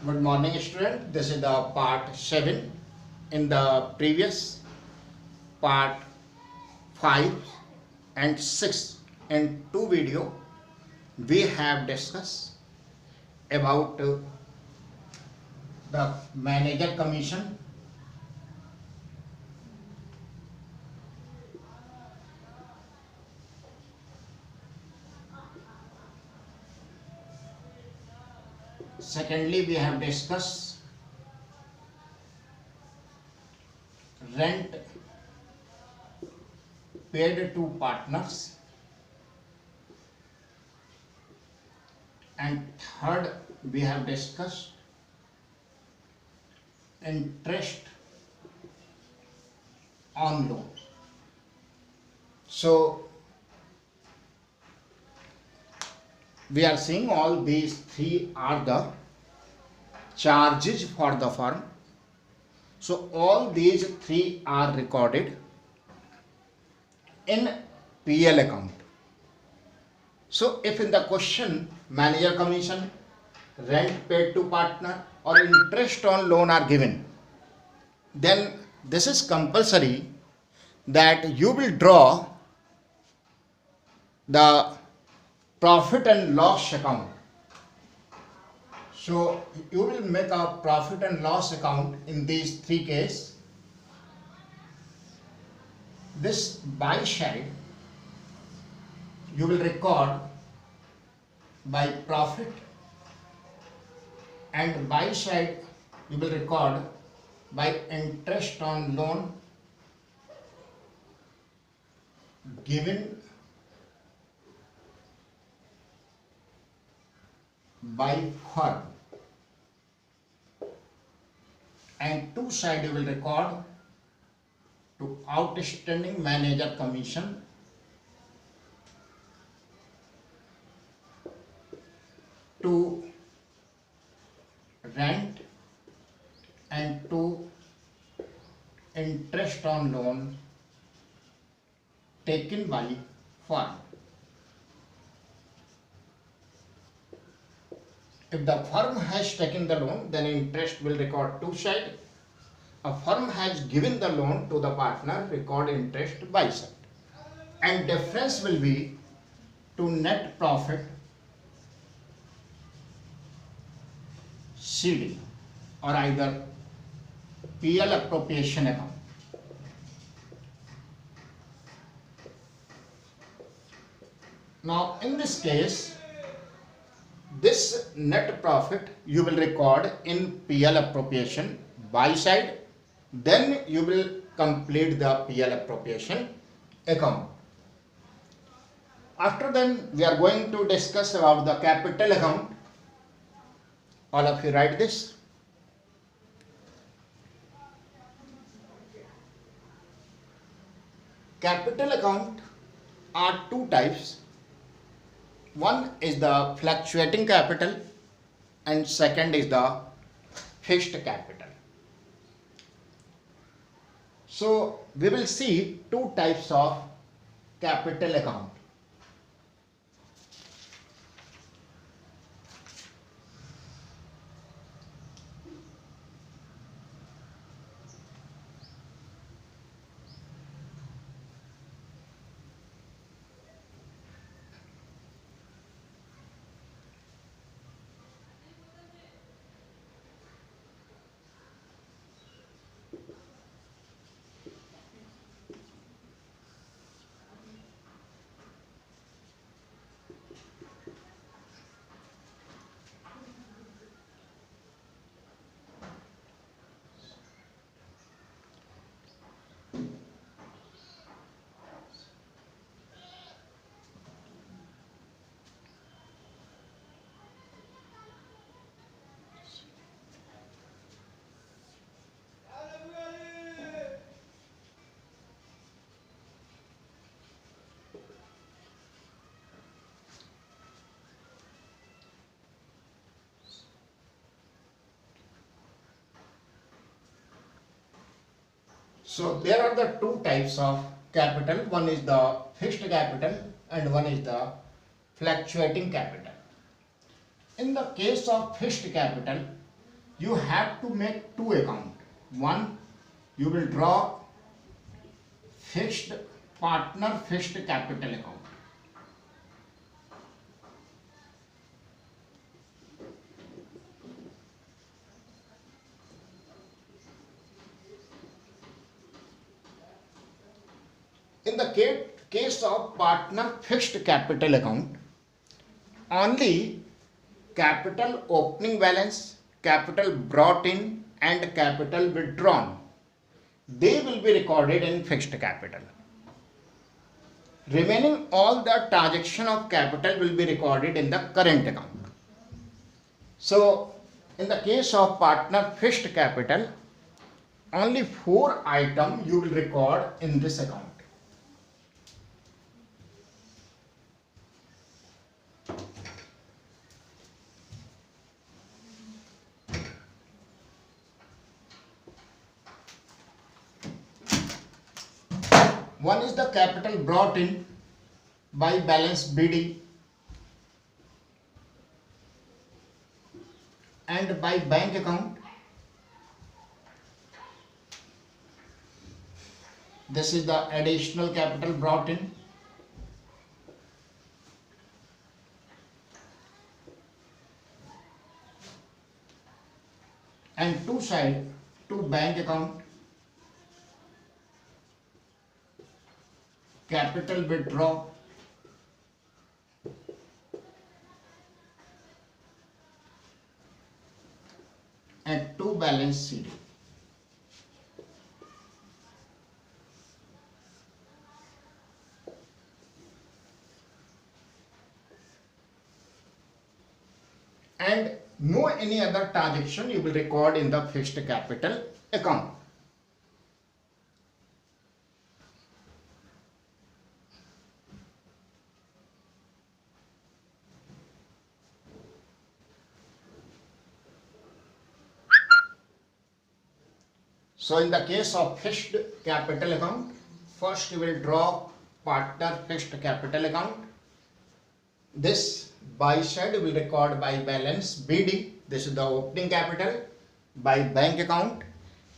Good morning, student. This is the part 7. In the previous part 5 and 6 and 2 video, we have discussed about the manager commission, secondly we have discussed rent paid to partners, and third we have discussed interest on loan. So we are seeing all these three are the charges for the firm. So all these three are recorded in PL account. So if in the question manager commission, rent paid to partner or interest on loan are given, then this is compulsory that you will draw the profit and loss account. So you will make a profit and loss account in these three cases. This buy side you will record by profit, and buy side you will record by interest on loan given by firm, and two side you will record to outstanding manager commission to rent and to interest on loan taken by firm. If the firm has taken the loan, then interest will record two side. A firm has given the loan to the partner, record interest by side, and difference will be to net profit CD or either PL appropriation account. Now in this case, this net profit you will record in PL appropriation buy side, then you will complete the PL appropriation account. After then we are going to discuss about the capital account. All of you write this. Capital account are two types. One is the fluctuating capital and second is the fixed capital. So we will see two types of capital account. So there are the two types of capital. One is the fixed capital and one is the fluctuating capital. In the case of fixed capital, you have to make two accounts. One, you will draw fixed partner fixed capital account. In the case of partner fixed capital account, only capital opening balance, capital brought in and capital withdrawn, they will be recorded in fixed capital. Remaining all the transaction of capital will be recorded in the current account. So in the case of partner fixed capital, only 4 items you will record in this account. One is the capital brought in by balance BD and by bank account. This is the additional capital brought in. And two side to bank account, capital withdraw and to balance CD. And no any other transaction you will record in the fixed capital account. So in the case of fixed capital account, first you will draw partner fixed capital account. This buy side will record by balance BD. This is the opening capital. By bank account,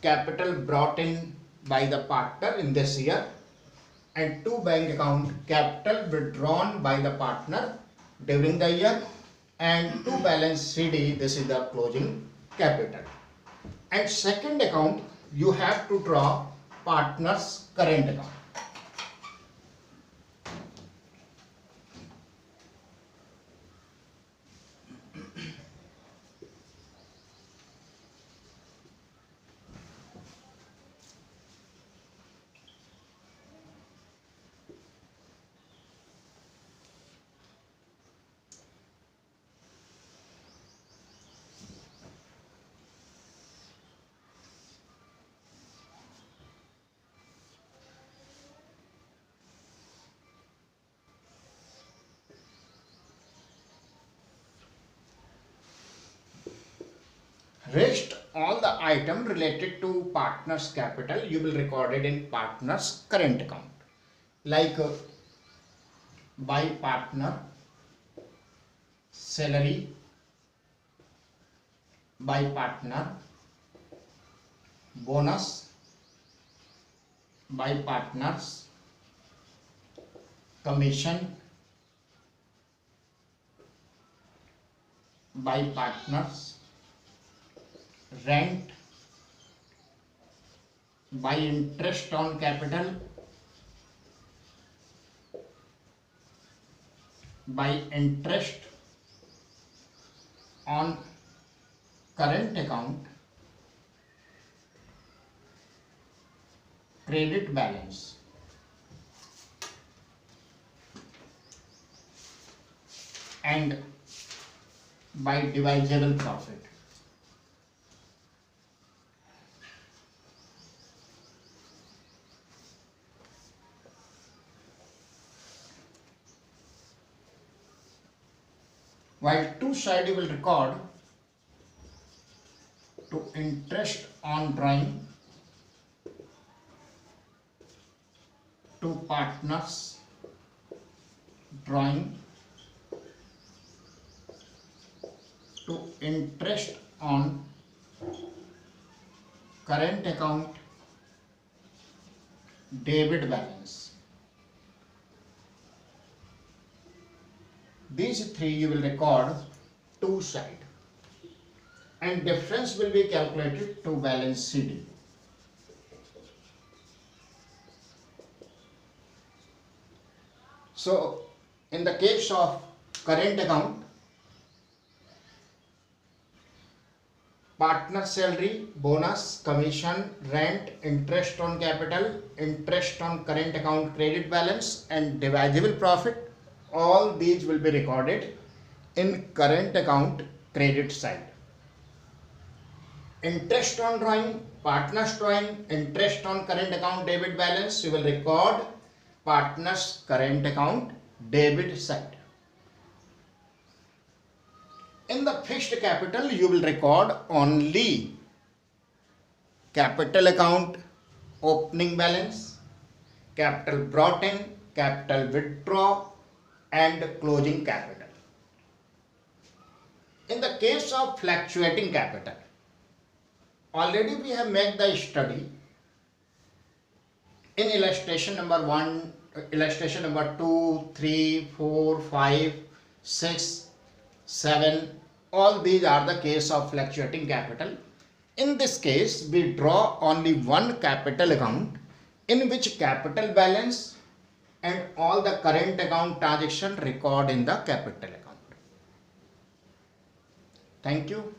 capital brought in by the partner in this year, and to bank account, capital withdrawn by the partner during the year, and to balance CD, this is the closing capital. And second account, you have to draw partner's current account. Rest all the item related to partner's capital you will record it in partner's current account, like by partner salary, by partner bonus, by partners commission, by partners rent, by interest on capital, by interest on current account, credit balance, and by divisible profit. While two side you will record to interest on drawing, to partners drawing, to interest on current account debit balance. These three you will record two side, and difference will be calculated to balance CD. So in the case of current account, partner salary, bonus, commission, rent, interest on capital, interest on current account credit balance, and divisible profit, all these will be recorded in current account credit side. Interest on drawing, partner's drawing, interest on current account debit balance, you will record partner's current account debit side. In the fixed capital, you will record only capital account opening balance, capital brought in, capital withdraw, and closing capital. In the case of fluctuating capital, already we have made the study in illustration number 1, illustration number 2, 3, 4, 5, 6, 7, all these are the case of fluctuating capital. In this case, we draw only one capital account in which capital balance and all the current account transaction record in the capital account. Thank you.